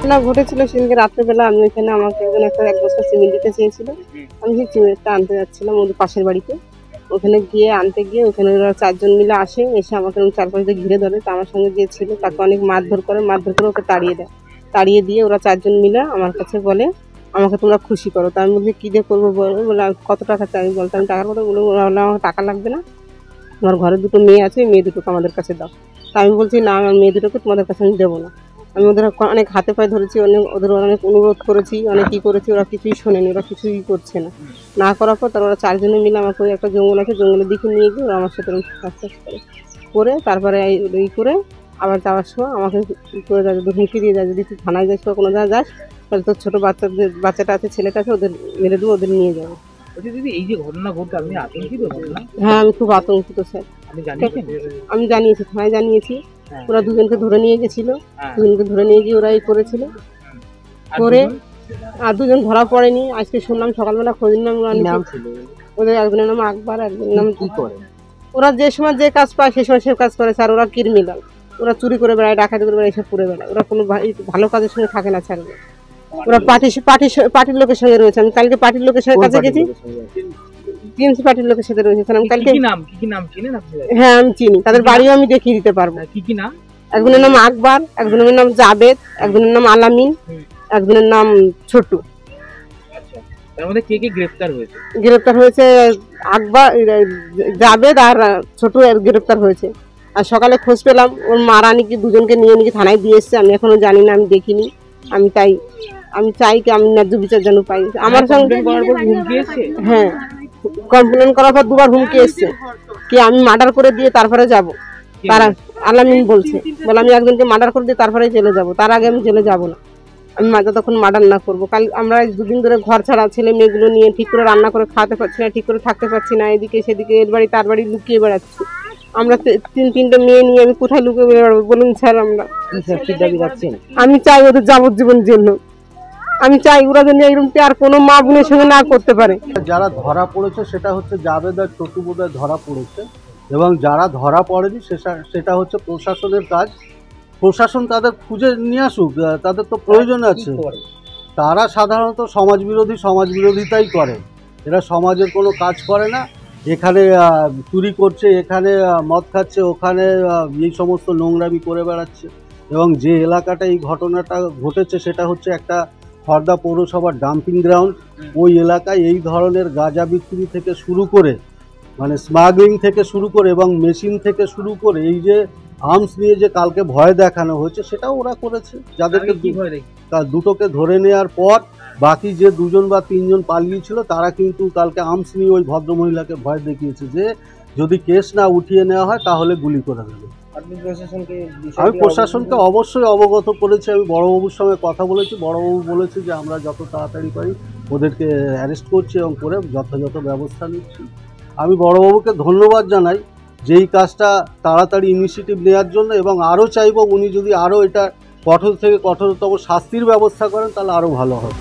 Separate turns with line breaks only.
ঘটনা ঘটেছিল সেদিনকে রাত্রেবেলা আমি এখানে আমাকে একজন এক বস্তা সিমেন্ট দিতে চেয়েছিল। আমি সেই সিমেন্টটা আনতে যাচ্ছিলাম ওদের পাশের বাড়িতে। ওখানে গিয়ে আনতে গিয়ে ওখানে ওরা 4 জন মিলে আসে, এসে আমাকে চারপাশ দিয়ে ঘিরে ধরে। তো আমার সঙ্গে যে ছিল তাকে অনেক মারধর করে ওকে তাড়িয়ে দেয়। তাড়িয়ে দিয়ে ওরা 4 জন মিলে আমার কাছে বলে আমাকে তোমরা খুশি করো। তো আমি বলছি কী দিয়ে করবো বলো, বলে কত টাকা চাই বলতে আমি টাকার কথা বলে ওরা বললো আমার টাকা লাগবে না, আমার ঘরে 2টো মেয়ে আছে, মেয়ে দুটোকে আমাদের কাছে দাও। তা আমি বলছি না, আমার মেয়ে দুটোকে তোমাদের কাছে আমি দেবো না। আমি ওদের অনেক হাতে পায়ে ধরেছি, ওদের অনেক অনুরোধ করেছি, অনেক কী করেছি, ওরা কিছুই শোনেনি, ওরা কিছুই করছে না। না করার পর তারা ওরা 4 জনে মিলে আমাকে ওই একটা জঙ্গল আছে, জঙ্গলের দিকে নিয়ে গিয়ে ওরা আমার সাথে করে তারপরে এই করে আবার যাওয়ার সময় আমাকে করে যায়, হুমকি দিয়ে যায় যদি তুই থানায় যাস বা কোনো জায়গায় যাস তাহলে তোর ছোটো বাচ্চাটা আছে, ছেলেটা আছে, ওদের মেরে দেবো, ওদের নিয়ে যাবো।
দিদি এই যে ঘটনা ঘটে আপনি আতঙ্কিত?
হ্যাঁ, আমি খুব আতঙ্কিত স্যার। আমি জানিয়েছি, থানায় জানিয়েছি। ওরা 2 জনকে ধরে নিয়ে গেছিল, 2 জনকে ধরে নিয়ে গিয়ে ওরা এই করেছিল করে। আর 2 জন ধরা পড়েনি, আজকে শুনলাম সকালবেলা খোঁজ নিলাম। ওদের একজনের নাম আকবর, একজনের নাম কি করে। ওরা যে সময় যে কাজ পায় সেই সময় সে কাজ করে স্যার। ওরা ক্রিমিনাল, ওরা চুরি করে বেড়ায়, ডাকাতি করে বেড়ায়, এসব করে বেড়ায়। ওরা কোনো ভালো কাজের সঙ্গে থাকে না স্যার। ওরা পার্টির লোকের সঙ্গে রয়েছে। আমি কালকে পার্টির লোকের সঙ্গে কাছে গেছি, টিএমসি পার্টির লোকের সাথে রয়েছে স্যার। আমি কালকে
কি নাম চিনেন আপনি?
হ্যাঁ আমি চিনি, তাদের বাড়িও আমি দেখিয়ে দিতে পারবো।
কি নাম?
একজনের নাম আকবর, একজনের নাম জাবেদ, একজনের নাম আলামিন, একজনের নাম ছোটু।
তার মধ্যে কে কে গ্রেফতার হয়েছে?
গ্রেফতার হয়েছে আকবর, জাবেদ আর ছোটু গ্রেফতার হয়েছে। আর সকালে খোঁজ পেলাম ওর মারা নাকি 2 জনকে নিয়ে নাকি থানায় দিয়ে এসছে। আমি এখনো জানি না, আমি দেখিনি। আমি চাই কি আমি ন্যায্য বিচার যেন পাই। আমার সঙ্গে হ্যাঁ কমপ্লেন করার পর 2বার হুমকি এসছে কি আমি মার্ডার করে দিয়ে তারপরে যাব। তারা আলামিন বলে আমি একজনকে মার্ডার করে দিয়ে তারপরে জেলে যাব, তার আগে আমি জেলে যাব না। আমি যতক্ষণ মার্ডার না করবো। কাল আমরা 2 দিন ধরে ঘর ছাড়া, ছেলে মেয়েগুলো নিয়ে ঠিক করে রান্না করে খাওয়াতে পারছি না, ঠিক করে থাকতে পারছি না। এদিকে সেদিকে এর বাড়ি তার বাড়ি লুকিয়ে বেড়াচ্ছি। আমরা 3-3টে মেয়ে নিয়ে আমি কোথায় লুকিয়ে বেড়াবো বলুন স্যার? আমরা আমি চাই ওদের যাবজ্জীবন জন্য। আমি চাই ওরা যেন এরকম আর কোনো মা বোনের সঙ্গে না করতে পারে।
যারা ধরা পড়েছে সেটা হচ্ছে জাবেদ আর ছোটু বোধহয় ধরা পড়েছে, এবং যারা ধরা পড়েনি সেটা হচ্ছে প্রশাসনের কাজ। প্রশাসন তাদের খুঁজে নিয়ে আসুক, তাদের তো প্রয়োজন আছে। তারা সাধারণত সমাজবিরোধিতাই করে। এরা সমাজের কোনো কাজ করে না। এখানে চুরি করছে, এখানে মদ খাচ্ছে, ওখানে এই সমস্ত নোংরামি করে বেড়াচ্ছে। এবং যে এলাকাটা এই ঘটনাটা ঘটেছে সেটা হচ্ছে একটা খড়দা পৌরসভার ডাম্পিং গ্রাউন্ড। ওই এলাকায় এই ধরনের গাঁজা বিক্রি থেকে শুরু করে, মানে স্মাগলিং থেকে শুরু করে এবং মেশিন থেকে শুরু করে এই যে আর্মস নিয়ে যে কালকে ভয় দেখানো হয়েছে সেটাও ওরা করেছে। যাদেরকে 2টোকে ধরে নেওয়ার পর বাকি যে 2 জন বা 3 জন পালিয়েছিল তারা কিন্তু কালকে আর্মস নিয়ে ওই ভদ্রমহিলাকে ভয় দেখিয়েছে যে যদি কেস না উঠিয়ে নেওয়া হয় তাহলে গুলি করে দেবে। আমি প্রশাসনকে অবশ্যই অবগত করেছি। আমি বড়বাবুর সঙ্গে কথা বলেছি, বড়বাবু বলেছে যে আমরা যত তাড়াতাড়ি পারি ওদেরকে অ্যারেস্ট করছি এবং করে যথাযথ ব্যবস্থা নিচ্ছি। আমি বড়বাবুকে ধন্যবাদ জানাই যে এই কাজটা তাড়াতাড়ি ইনিশিয়েটিভ নেওয়ার জন্য, এবং আরও চাইব উনি যদি আরও এটা কঠোর থেকে কঠোরতম শাস্তির ব্যবস্থা করেন তাহলে আরও ভালো হবে।